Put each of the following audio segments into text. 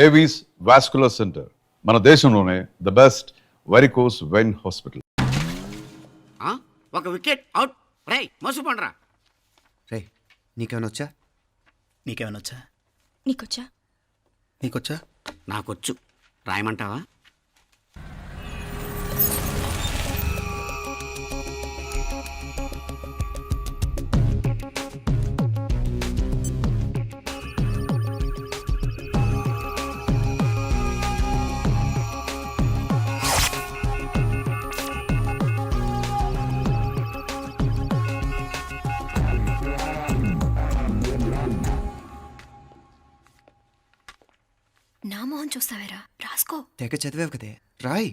Avis vascular centre మన దేశంలోనే the best varicose vein hospital. ఒక వికెట్ అవుట్. రై మోసు పండ్రా. రే నీకేమైనా వచ్చా? నీకేమైనా వచ్చా? నీకొచ్చా? నీకొచ్చా? నాకొచ్చు. రాయమంటావా? నా మొహం చూస్తావేరా? రాసుకో. తెగ చదివావు కదే, రాయ్.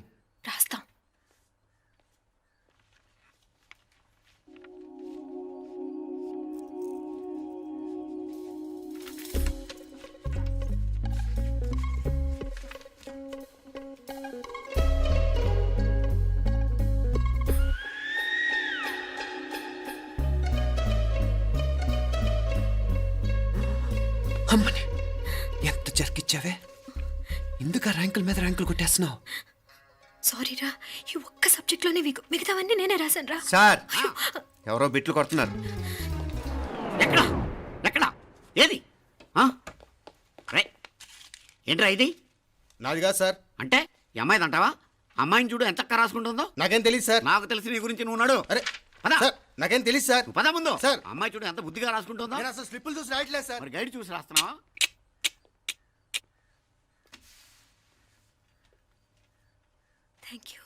రాస్తాం. అమ్మని ఎంత జరికిచ్చావే? ఎందుకు ర్యాంకుల మీద ర్యాంకులు కొట్టేస్తున్నావు? సారీరా, ఈ ఒక్క సబ్జెక్ట్లోనే మిగతావన్నీ నేనే రాశాను రా. సార్, ఎవరో బిట్లు కొడుతున్నారు. ఎక్కడా ఎక్కడా ఏది? రై ఏంట్రా ఇది? నాది కాదు సార్. అంటే ఈ అమ్మాయిది అంటావా? అమ్మాయిని చూడు ఎంత రాసుకుంటుందో. నాకేం తెలియదు సార్. నాకు తెలిసి నీ గురించి నువ్వు నాడు. అరే పదా సార్, నాకేం తెలియదు సార్. పదా ముందు. సార్. అమ్మాయి చూడు ఎంత బుద్ధిగా రాసుకుంటుందో. నేను అసలు స్లిప్పులు చూసి రాయట్లేదు సార్. మరి గైడ్ చూసి రాస్తున్నావా? Thank you.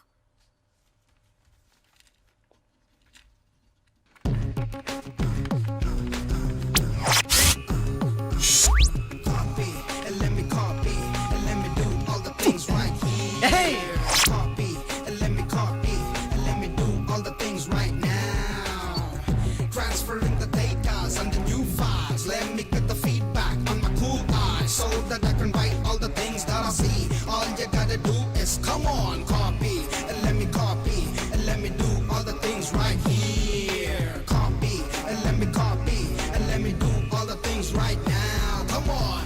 Transferring the data and the new files. Let me get the feedback on my cool eyes so that I can write all the things that I see. All you gotta do is come on, copy, and let me copy, and let me do all the things right here. Copy, and let me copy, and let me do all the things right now. Come on.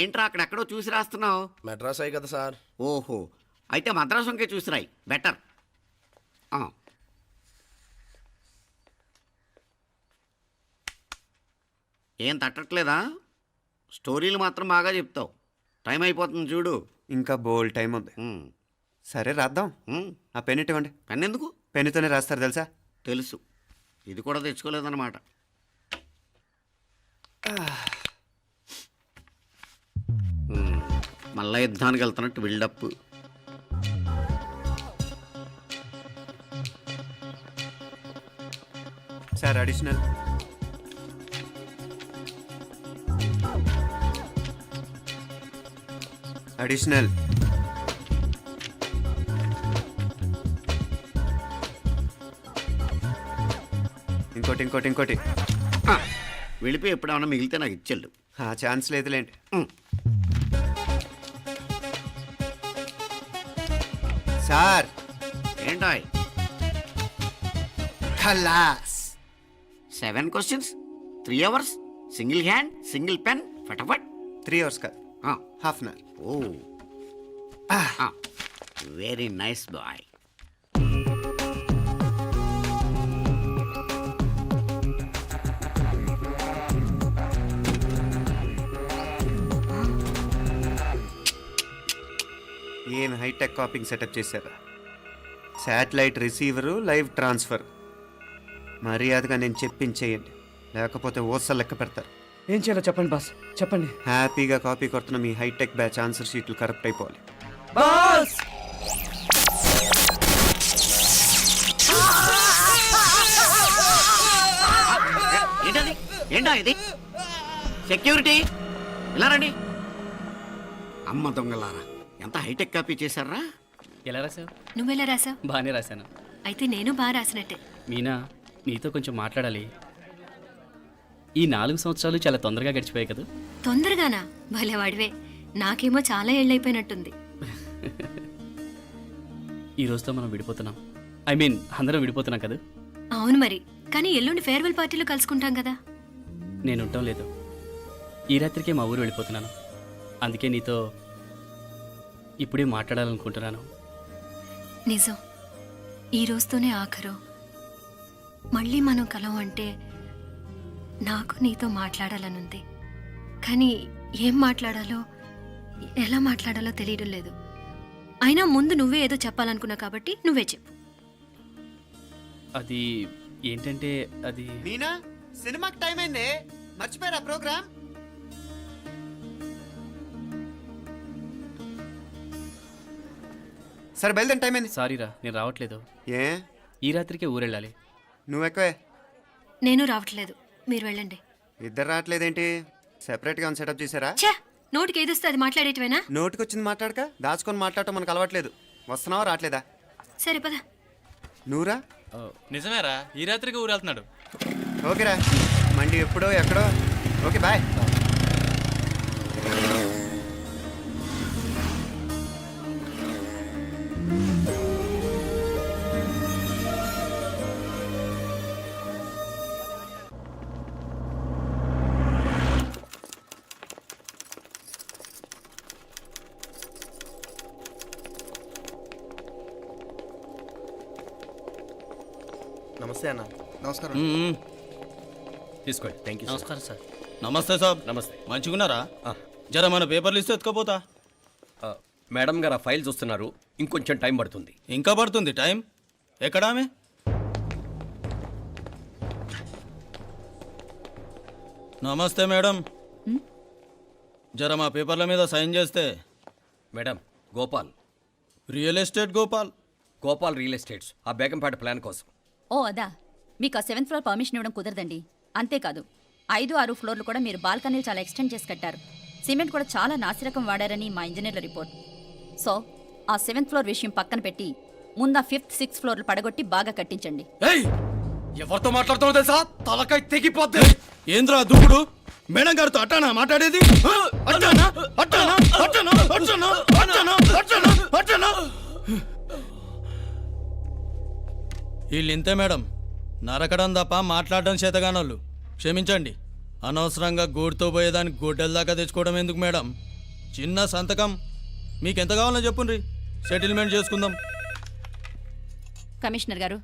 ఏంట్రా అక్కడెక్కడో చూసి రాస్తున్నావు? మెడ్రాస్ అయ్యి కదా sir. ఓహో, అయితే మద్రాసు చూసి రాయి, better. ఏం తట్టట్లేదా? స్టోరీలు మాత్రం బాగా చెప్తావు. టైం అయిపోతుంది చూడు. ఇంకా బోల్డ్ టైం ఉంది. సరే రాద్దాం. ఆ పెన్ ఇవ్వండి. పెన్ ఎందుకు? పెన్నుతోనే రాస్తారు తెలుసా? తెలుసు. ఇది కూడా తెచ్చుకోలేదన్నమాట. మళ్ళా యుద్ధానికి వెళ్తున్నట్టు బిల్డప్. Sir additional. అడిషనల్. ఇంకోటి ఇంకోటి ఇంకోటి. వెళ్ళిపోయి ఎప్పుడేమన్నా మిగిలితే నాకు ఇచ్చెళ్ళు. ఛాన్స్ లేదులేండి. సార్ ఏంటాయ్? ఖలాస్. 7 questions, 3 hours, single hand, single pen, ఫటాఫట్. 3 hours కాదు, half an hour. Oh very nice boy. ఏం హైటెక్ కాపింగ్ సెటప్ చేశారా? Satellite receiver, live transfer. మర్యాదగా నేను చెప్పించేయండి, లేకపోతే ఓసలు లెక్క పెడతారు. ఏం చేయాలో చెప్పండి బాస్, చెప్పండి. హ్యాపీగా కాపీ కొడుతున్న మీ హైటెక్ బ్యాచ్ ఆన్సర్ షీట్లు కరెక్ట్ అయిపోవాలి. బాస్ ఏంటది? ఏంటా ఇది? సెక్యూరిటీ ఇలా రండి. అమ్మ దొంగలారా, ఎంత హైటెక్ కాపీ చేశారా? ఎలా రాసావు? నువ్వెలా రాసావు? బాగానే రాశాను. అయితే నేను బాగా రాసినట్టే. మీనా, నీతో కొంచెం మాట్లాడాలి. ఈ 4 సంవత్సరాలు చాలా తొందరగా గడిచిపోయాయి కదా? తొందరగానా? భలేవాడివే. నాకేమో చాలా ఏళ్ళైపోయినట్టుంది. ఈ రోజుతో మనం విడిపోతున్నాం. ఐ మీన్ అందరం విడిపోతున్నాం కదా? అవును మరి, కానీ ఎల్లుండి ఫేర్వెల్ పార్టీలో కలుసుకుంటాం కదా. నేను ఉండటం లేదు. ఈ రాత్రికే మా ఊరు వెళ్ళిపోతున్నాను. అందుకే నీతో ఇప్పుడే మాట్లాడాలనుకుంటున్నాను. నిజం, ఈ రోజుతోనే ఆఖరు. మళ్ళీ మనం కలం అంటే నాకు నీతో మాట్లాడాలనుంది. కానీ ఏం మాట్లాడాలో ఎలా మాట్లాడాలో తెలియడం లేదు. అయినా ముందు నువ్వే ఏదో చెప్పాలనుకున్నావు కాబట్టి నువ్వే చెప్పు. అది ఏంటంటే అది మీనా, సినిమాకి టైం అయింది, మర్చిపోయారా ప్రోగ్రామ్? సరే బయలుదేరి, టైం అయింది. సారీరా నేను రావట్లేదు. ఏ ఈ రాత్రికే ఊరెళ్ళాలి. నువ్వు ఎక్కువే. నేను రావట్లేదు, మీరు వెళ్ళండి. ఇద్దరు రావట్లేదేంటి? సెపరేట్గా సెటప్ చేశారా? ఛే, నోటికి ఏదొస్తే అది మాట్లాడేటివేనా? నోటికి వచ్చింది మాట్లాడక దాచుకొని మాట్లాడటం మనకు అలవాట్లేదు. వస్తున్నావా రావట్లేదా? సరే పద. నువ్వురా. నిజమేరా, ఈ రాత్రికి ఊరు వెళ్తున్నాడు. ఓకేరా, మండి ఎప్పుడో ఎక్కడో. Okay bye. నమస్తే అన్న. నమస్కారం. తీసుకోండి. Thank you. నమస్కారం సార్. నమస్తే సాబ్. నమస్తే. మంచిగున్నారా? జర మన పేపర్లు ఇస్తే ఎత్తుకపోతా. మేడం గారు ఆ ఫైల్ చూస్తున్నారు, ఇంకొంచెం టైం పడుతుంది. ఇంకా పడుతుంది టైం. ఎక్కడా ఆమె? నమస్తే మేడం. జర మా పేపర్ల మీద సైన్ చేస్తే. Madam, Gopal real estate Gopal. Gopal real estates, ఆ బేగంపేట ప్లాన్ కోసం. ఓ అదా, మీకు ఆ 7th ఫ్లోర్ పర్మిషన్ ఇవ్వడం కుదరదండి. అంతేకాదు 5, 6 ఫ్లోర్లు కూడా మీరు బాల్కనీలు చాలా ఎక్స్టెండ్ చేసి కట్టారు. సిమెంట్ కూడా చాలా నాసిరకం వాడారని మా ఇంజనీర్ల రిపోర్ట్. సో ఆ 7th ఫ్లోర్ విషయం పక్కన పెట్టి ముందు ఆ 5th, 6th ఫ్లోర్లు పడగొట్టి బాగా కట్టించండి. ఎవరితో మాట్లాడుతున్నావు తెలుసా? తలకాయ తెగిపోద్ది. ఏంద్రా దూకుడు? మేడం గారితో అట్టానా మాట్లాడేది? అట్టానా అట్టానా అట్టానా అట్టానా అట్టానా అట్టానా అట్టానా? వీళ్ళు ఇంతే మేడం, నరకడం తప్ప మాట్లాడడం చేతగానోళ్ళు. క్షమించండి, అనవసరంగా గోడుతో పోయేదానికి గొడ్డల దాకా తెచ్చుకోవడం ఎందుకు మేడం? చిన్న సంతకం మీకెంత కావాలో చెప్పుండ్రి, సెటిల్మెంట్ చేసుకుందాం. కమిషనర్ గారు,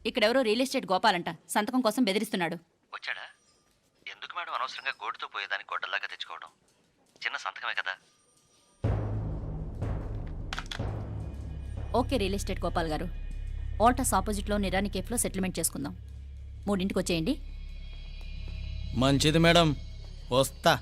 ఇక్కడెవరో రియల్ ఎస్టేట్ గోపాలంట సంతకం కోసం బెదిరిస్తున్నాడు. వచ్చాడా? ఎందుకు మేడం అనవసరంగా గోడుతో పోయేదానికి గొడ్డల్లాగా తెచ్చుకోవడం? చిన్న సంతకమే కదా. ఓకే రియల్ ఎస్టేట్ గోపాల్ గారు, ఆల్టస్ ఆపోజిట్లో నిరాని కేఫ్లో సెటిల్మెంట్ చేసుకుందాం. 3ంటికి వచ్చేయండి. మంచిది మేడం, వస్తా.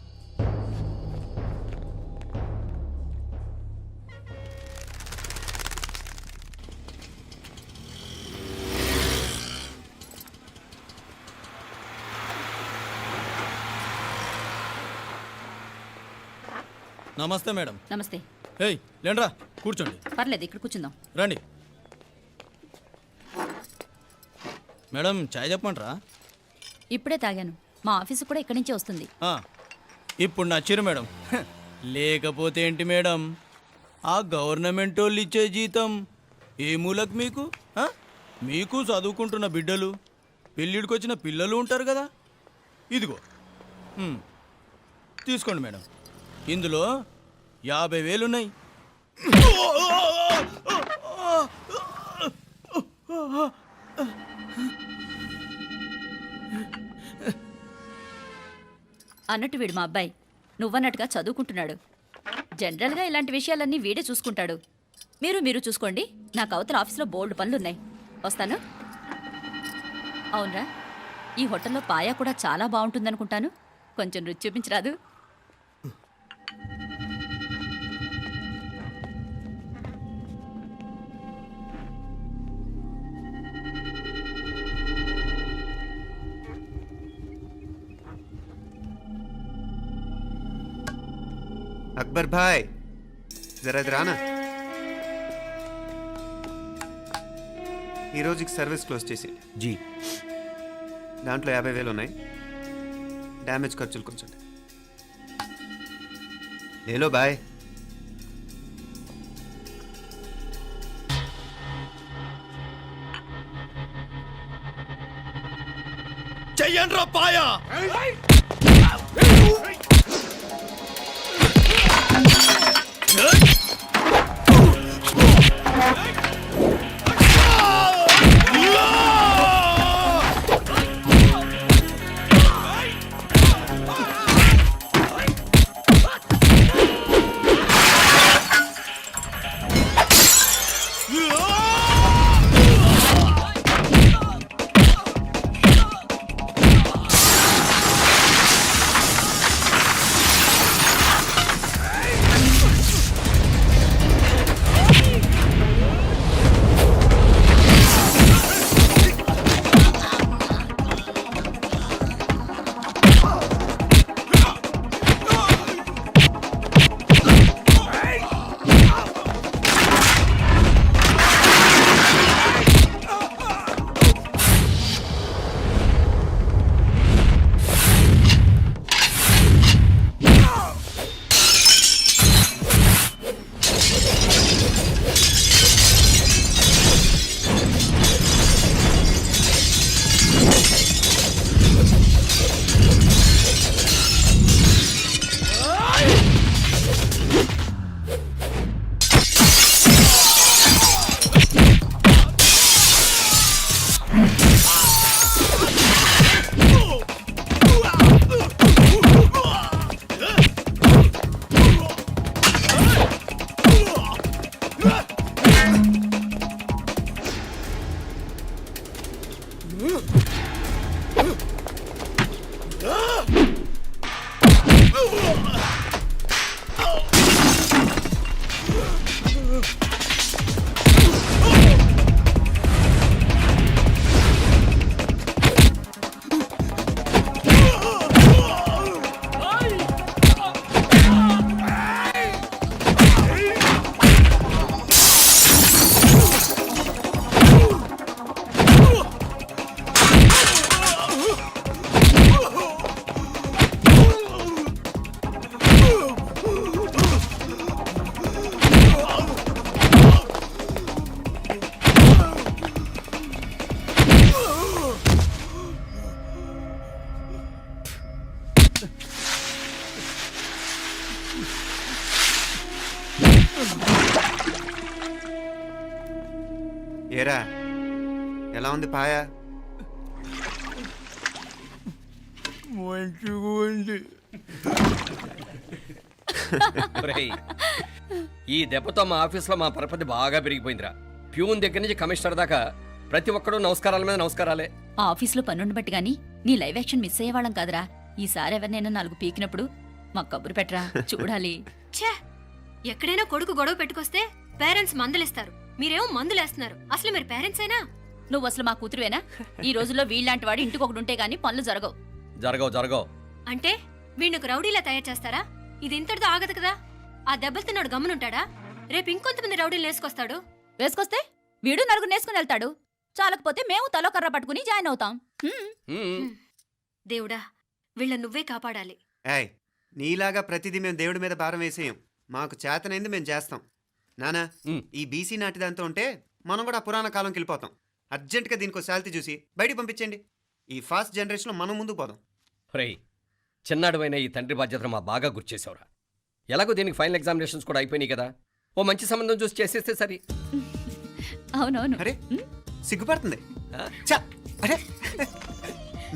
నమస్తే మేడం. నమస్తే. ఏయ్ లేండ్రా, కూర్చోండి. పర్లేదు, ఇక్కడ కూర్చుందాం. రండి మేడం, చాయ్ చెప్పమంటారా? ఇప్పుడే తాగాను. మా ఆఫీసు కూడా ఇక్కడి నుంచే వస్తుంది. ఇప్పుడు నచ్చిరు మేడం. లేకపోతే ఏంటి మేడం, ఆ గవర్నమెంట్ వాళ్ళు ఇచ్చే జీతం ఏ మూలకు మీకు? మీకు చదువుకుంటున్న బిడ్డలు, పెళ్ళిడికి వచ్చిన పిల్లలు ఉంటారు కదా. ఇదిగో తీసుకోండి మేడం, ఇందులో 50,000 ఉన్నాయి. అన్నట్టు వీడు మా అబ్బాయి నువ్వన్నట్టుగా చదువుకుంటున్నాడు. జనరల్గా ఇలాంటి విషయాలన్నీ వీడే చూసుకుంటాడు. మీరు చూసుకోండి, నాకు అవతల ఆఫీస్లో బోల్డ్ పనులున్నాయి. వస్తాను. అవునరా, ఈ హోటల్లో పాయా కూడా చాలా బాగుంటుందనుకుంటాను. కొంచెం రుచి చూపించరాదు? అక్బర్ భాయ్, జరా ఇది రానా. ఈ రోజుకి సర్వీస్ క్లోజ్ చేసేయండి. జీ, దాంట్లో 50,000 ఉన్నాయి. డ్యామేజ్ ఖర్చులు కొంచెం. లేలో బాయ్. చెయ్యండ్రా పాయా. ఏరా ఎలా ఉంది పాయ? మంచిగా ఉంది. ఒరేయ్, ఈ దెబ్బతో మా ఆఫీస్లో మా పరపతి బాగా పెరిగిపోయిందిరా. ప్యూన్ దగ్గర నుంచి కమిషనర్ దాకా ప్రతి ఒక్కడు నమస్కారాల మీద నమస్కారాలే. ఆ ఆఫీస్లో పనుండి బట్టి గాని నీ లైవ్ యాక్షన్ మిస్ అయ్యేవాళ్ళం కాదురా. ఈసారి ఎవరినైనా 4 పీకినప్పుడు మాకు కబురు పెట్టరా, చూడాలి. ఛే, ఎక్కడైనా కొడుకు గొడవ పెట్టుకొస్తే పేరెంట్స్ మందులేస్తారు, మీరేమో మందులేస్తున్నారు. అసలు మీరు పేరెంట్స్ అయినా? నువ్వు అసలు మా కూతురువేనా? ఈ రోజుల్లో వీళ్ళలాంటి వాడు ఇంటికి ఒకటి ఉంటే గానీ పనులు జరగవు. జరగవు. అంటే వీణ్ణకు రౌడీలా తయారు చేస్తారా? ఇది ఇంతటితో ఆగదు కదా. ఆ దెబ్బలు నాడు గమ్మునుంటాడా? రేపు ఇంకొంతమంది రౌడీలు వేసుకొస్తాడు. వేసుకొస్తే వీడు 4 నేసుకుని వెళ్తాడు. చాలకపోతే మేము తలో కర్ర పట్టుకుని జాయిన్ అవుతాం. దేవుడా, వీళ్ళ నువ్వే కాపాడాలి. ఏయ్, నీలాగా ప్రతిదీ మేము దేవుడి మీద భారం వేసేయం. మాకు చేతనైంది మేము చేస్తాం. నానా, ఈ బీసీ నాటి దాంతో ఉంటే మనం కూడా పురాణ కాలంకి వెళ్ళిపోతాం. అర్జెంటుగా దీనికి శాలిటీ చూసి బయటికి పంపించండి. ఈ ఫాస్ట్ జనరేషన్లో మనం ముందుకు పోదాం. ఒరేయ్, చిన్నాడువైన ఈ తండ్రి బాధ్యతను మా బాగా గుర్చేసావురా. ఎలాగో దీనికి ఫైనల్ ఎగ్జామినేషన్స్ కూడా అయిపోయినాయి కదా, ఓ మంచి సంబంధం చూసి చేసేస్తే సరి. అవునవును. అరే సిగ్గుపడుతుంది. చ, అరే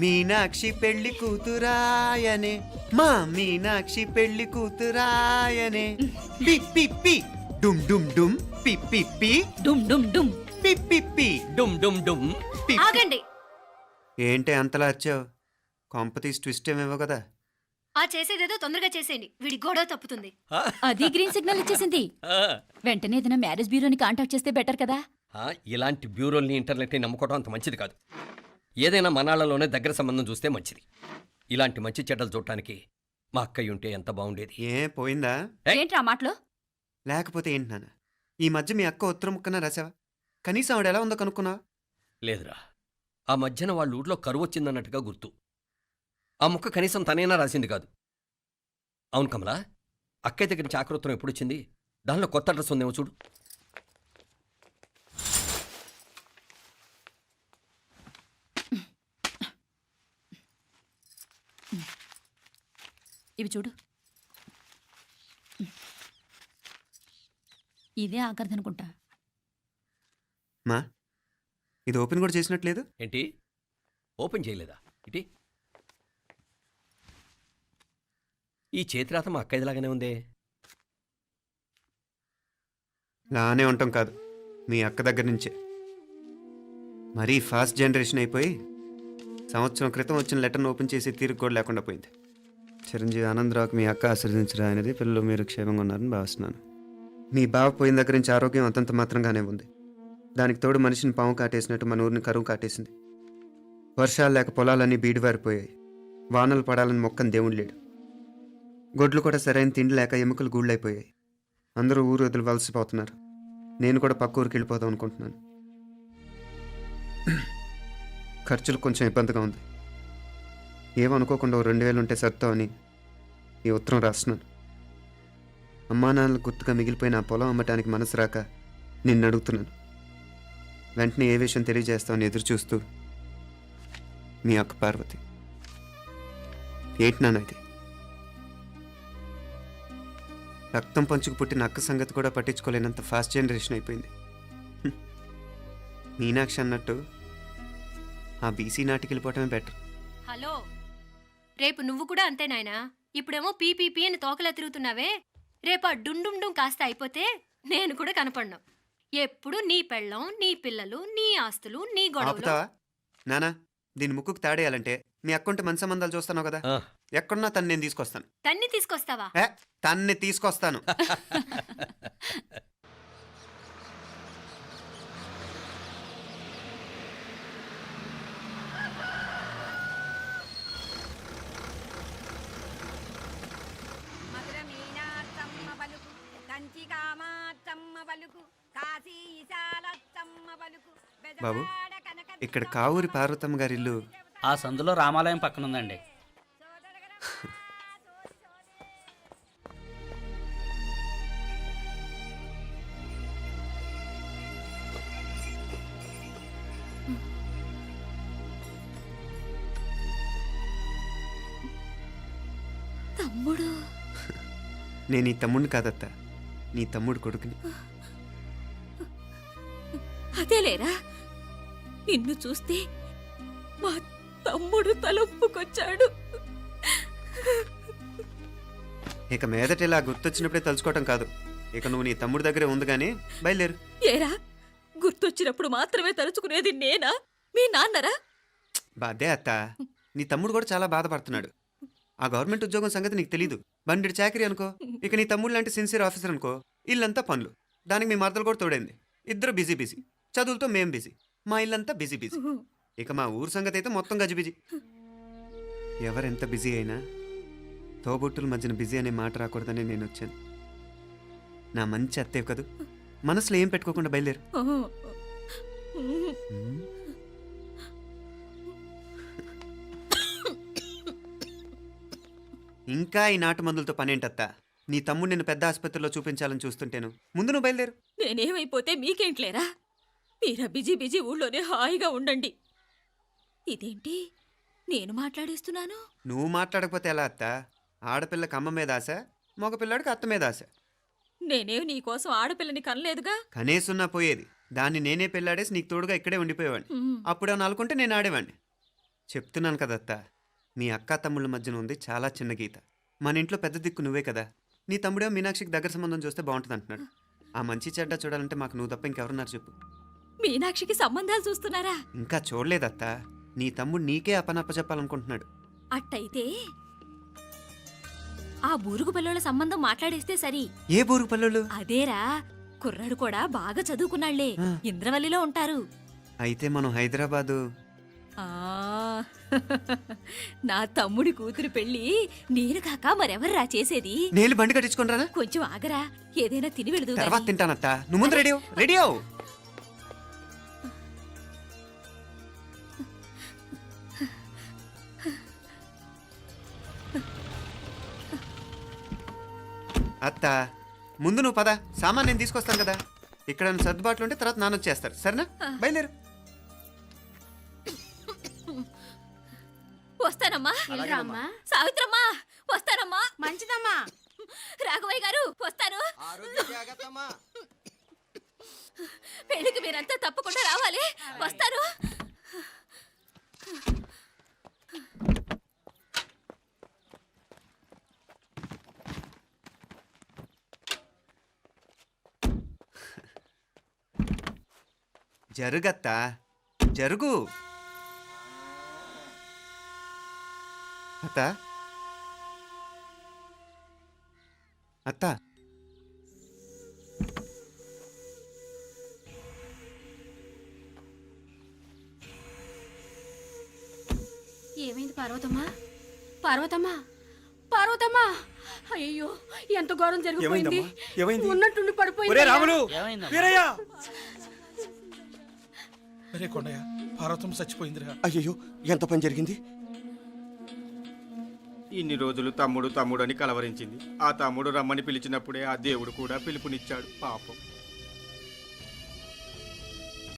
మీనాక్షి పెళ్లి కూతురాయనే, మా మీనాక్షి పెళ్లి కూతురాయనే. పి పి పి డుమ్ డుమ్ డుమ్, పి పి పి డుమ్ డుమ్ డుమ్, పి పి పి డుమ్ డుమ్ డుమ్. పి. ఆగండి. ఏంటి అంతలా వచ్చావు? కాంపతీస్ ట్విస్ట్ ఏమేవో కదా. ఆ చేసేదేదో తొందరగా చేసేయండి, వీడి గొడవ తప్పుతుంది. అది గ్రీన్ సిగ్నల్ ఇచ్చేసింది. వెంటనే ఏదైనా మ్యారేజ్ బ్యూరోని కాంటాక్ట్ చేస్తే బెటర్ కదా. ఇలాంటి బ్యూరోల్ని ఇంటర్నెట్ని నమ్ముకోవడం అంత మంచిది కాదు. ఏదైనా మనాళ్ళలోనే దగ్గర సంబంధం చూస్తే మంచిది. ఇలాంటి మంచి చెడ్డలు చూడటానికి మా అక్కయ్య ఉంటే ఎంత బాగుండేది. ఏ పోయిందా? ఏంట్రా మాటలు? లేకపోతే ఏంటి నాన్న, ఈ మధ్య మీ అక్క ఉత్తరం ముక్కన రాసావా? కనీసం ఆవిడ ఎలా ఉందో కనుక్కున్నావా? లేదురా, ఆ మధ్యన వాళ్ళ ఊర్లో కరువు వచ్చిందన్నట్టుగా గుర్తు. ఆ ముక్క కనీసం తనైనా రాసింది కాదు. అవును కమలా, అక్కయ్య దగ్గర నుంచి ఆకృతం ఎప్పుడొచ్చింది? దానిలో కొత్త అడ్రస్ ఉందేమో చూడు. ఇవి చూడు. ఇదే ఆఖరిదనుకుంటా. మా ఇది ఓపెన్ కూడా చేసినట్లేదు. ఏంటి ఓపెన్ చేయలేదా? ఇటీ ఈ చేతిరాత మా అక్కయ్యలాగానే ఉందే. లానే ఉంటాం కాదు, మీ అక్క దగ్గర నుంచే. మరీ ఫాస్ట్ జనరేషన్ అయిపోయి సంవత్సరం క్రితం వచ్చిన లెటర్ను ఓపెన్ చేసి తీరుకు కూడా లేకుండా పోయింది. చిరంజీవి ఆనందరావుకి మీ అక్క ఆశీర్వదించరా అనేది, పిల్లలు మీరు క్షేమంగా ఉన్నారని భావిస్తున్నాను. మీ బావ పోయిన దగ్గర నుంచి ఆరోగ్యం అంతంత మాత్రంగానే ఉంది. దానికి తోడు మనిషిని పాము కాటేసినట్టు మన ఊరిని కరువు కాటేసింది. వర్షాలు లేక పొలాలన్నీ బీడివారిపోయాయి. వానలు పడాలని మొక్కని దేవుడు లేడు. గొడ్లు కూడా సరైన తిండి లేక ఎముకలు గూళ్ళైపోయాయి. అందరూ ఊరు వదిలి వలసిపోతున్నారు. నేను కూడా పక్క ఊరికి వెళ్ళిపోదాం అనుకుంటున్నాను. ఖర్చులు కొంచెం ఇబ్బందిగా ఉంది. ఏమనుకోకుండా 2000 ఉంటే సర్తామని ఈ ఉత్తరం రాస్తున్నాను. అమ్మా నాన్నలు గుర్తుగా మిగిలిపోయిన ఆ పొలం అమ్మటానికి మనసు రాక నిన్ను అడుగుతున్నాను. వెంటనే ఏ విషయం తెలియజేస్తామని ఎదురు చూస్తూ మీ అక్క పార్వతి. ఏంటి నాన్న ఇది? రక్తం పంచుకు పుట్టిన అక్క సంగతి కూడా పట్టించుకోలేనంత ఫాస్ట్ జనరేషన్ అయిపోయింది. మీనాక్షి అన్నట్టు ఆ బీసీ నాటికి వెళ్ళిపోవటమే బెటర్. హలో, రేపు నువ్వు కూడా అంతే నాయనా. ఇప్పుడేమో పీపీపీ అని తోకలా తిరుగుతున్నావే, రేపు ఆ డుండుండుం కాస్త అయిపోతే నేను కూడా కనపడ్ను. ఎప్పుడు నీ పెళ్ళం, నీ పిల్లలు, నీ ఆస్తులు, నీ గొడవలు. ఆపుతావా నానా? దీని ముక్కుకు తాడేయాలంటే మీ అక్కంటే మంచి సంబంధాలు చూస్తాను కదా. ఎక్కడున్నా తను నేను తీసుకొస్తాను. తన్ని తీసుకొస్తావా? తన్ని తీసుకొస్తాను. బాబు, ఇక్కడ కావూరి పార్వతమ్మ గారి ఇల్లు ఆ సందులో రామాలయం పక్కన ఉందండి. తమ్ముడు? నేను ఈ తమ్ముడిని కాదత్త, నీ తమ్ముడు కొడుకుని. అదేలేరా, నిన్ను చూస్తే మా తమ్ముడు తలొప్పుకొచ్చాడు. ఇక మీదట ఇలా గుర్తొచ్చినప్పుడే తలుచుకోవటం కాదు. ఇక నువ్వు నీ తమ్ముడి దగ్గరే ఉంది కానీ బయలుదేరు. ఏరా, గుర్తొచ్చినప్పుడు మాత్రమే తలుచుకునేది నేనా, మీ నాన్నరా? బాధే అత్త, నీ తమ్ముడు కూడా చాలా బాధపడుతున్నాడు. ఆ గవర్నమెంట్ ఉద్యోగం సంగతి నీకు తెలీదు. బండి చాకరీ అనుకో. ఇక నీ తమ్ముడు లాంటి సిన్సియర్ ఆఫీసర్ అనుకో, ఇల్లంతా పనులు. దానికి మీ మరదలు కూడా తోడైంది. ఇద్దరు బిజీ బిజీ. చదువులతో మేం బిజీ. మా ఇల్లంతా బిజీ బిజీ. ఇక మా ఊరు సంగతి అయితే మొత్తం గజిబిజీ. ఎవరెంత బిజీ అయినా తోబుట్టుల మధ్యన బిజీ అనే మాట రాకూడదని నేను వచ్చాను. నా మంచి అత్తయ్య కదూ, మనసులో ఏం పెట్టుకోకుండా బయలుదేరు. ఇంకా ఈ నాటు మందులతో పనేంటత్తా? నీ తమ్ముడు నిన్ను పెద్ద ఆసుపత్రిలో చూపించాలని చూస్తుంటేను. ముందు నువ్వు బయలుదేరు. నేనేమైపోతే మీకేంట్లేరా? మీరా బిజీ బిజీ ఊళ్ళోనే హాయిగా ఉండండి. ఇదేంటి నేను మాట్లాడేస్తున్నాను? నువ్వు మాట్లాడకపోతే ఎలా అత్తా? ఆడపిల్లకి అమ్మ మీద ఆశ, మగపిల్లాడికి అత్త మీద ఆశ. నేనేం నీకోసం ఆడపిల్లని కనలేదుగా. కనేసున్నా పోయేది. దాన్ని నేనే పెళ్ళాడేసి నీకు తోడుగా ఇక్కడే ఉండిపోయేవాడిని. అప్పుడేమన్నా అనుకుంటే నేను ఆడేవాడిని. చెప్తున్నాను కదత్తా, మీ అక్క తమ్ముళ్ళ మధ్యన ఉంది చాలా చిన్న గీత. మన ఇంట్లో పెద్ద దిక్కు నువ్వే కదా. నీ తమ్ముడే మీనాక్షికి దగ్గర సంబంధం చూస్తే బాగుంటుంది అంటున్నాడు. ఆ మంచి చెడ్డ చూడాలంటే మాకు నువ్వు తప్ప ఇంకెవరున్నారు చెప్పు? మీనాక్షికి సంబంధాలు చూస్తున్నారా? ఇంకా చూడలేదత్తా. నీ తమ్ముడు నీకే అపనప్ప చెప్పాలనుకుంటున్నాడు. అట్టయితే ఆ బూరుగు పిల్లల సంబంధం మాట్లాడేస్తే సరి. ఏ బూరుగు పల్లెలు? అదేరా, కుర్రాడు కూడా బాగా చదువుకున్నాళ్లే, ఇంద్రవల్లిలో ఉంటారు. అయితే మనం హైదరాబాదు. ఆ నా తమ్ముడి కూతురు పెళ్లి నేను కాక మరెవర్రా చేసేది? నేను బండి కట్టించుకుంటారా? కొంచెం ఆగరా, ఏదైనా తిని వెళదు. తర్వాత తింటానత్తా. నువ్వు ముందు రెడీ రెడీ అవు. అత్త, ముందు నువ్వు పద. సామాన్ నేను తీసుకొస్తాను కదా. ఇక్కడ సర్దుబాట్లు ఉంటే తర్వాత నాన్న వచ్చేస్తారు. సరేనా? బయలుదేరు. వస్తానమ్మా. సావిత్రమ్మా వస్తానమ్మా. మంచిదమ్మా. రాఘవయ్య గారు వస్తాను. పెళ్లికి మీరంతా తప్పకుండా రావాలి. వస్తాను. జరుగత్తా, జరుగు. అత్త, అత్త, ఏమైంది పార్వతమ్మా? పార్వతమ్మా, పార్వతమ్మా! అయ్యో, ఎంత ఘోరం జరిగిపోయింది. ఉన్నట్టుండి పడిపోయింది. రాములు, వీరయ్య! అరే కొండయ్య, పార్వతం చచ్చిపోయిందిరా. అయ్యో, ఎంత పని జరిగింది? ఇన్ని రోజులు తమ్ముడు తమ్ముడు అని కలవరించింది. ఆ తమ్ముడు రమ్మని పిలిచినప్పుడే ఆ దేవుడు కూడా పిలుపునిచ్చాడు. పాపం.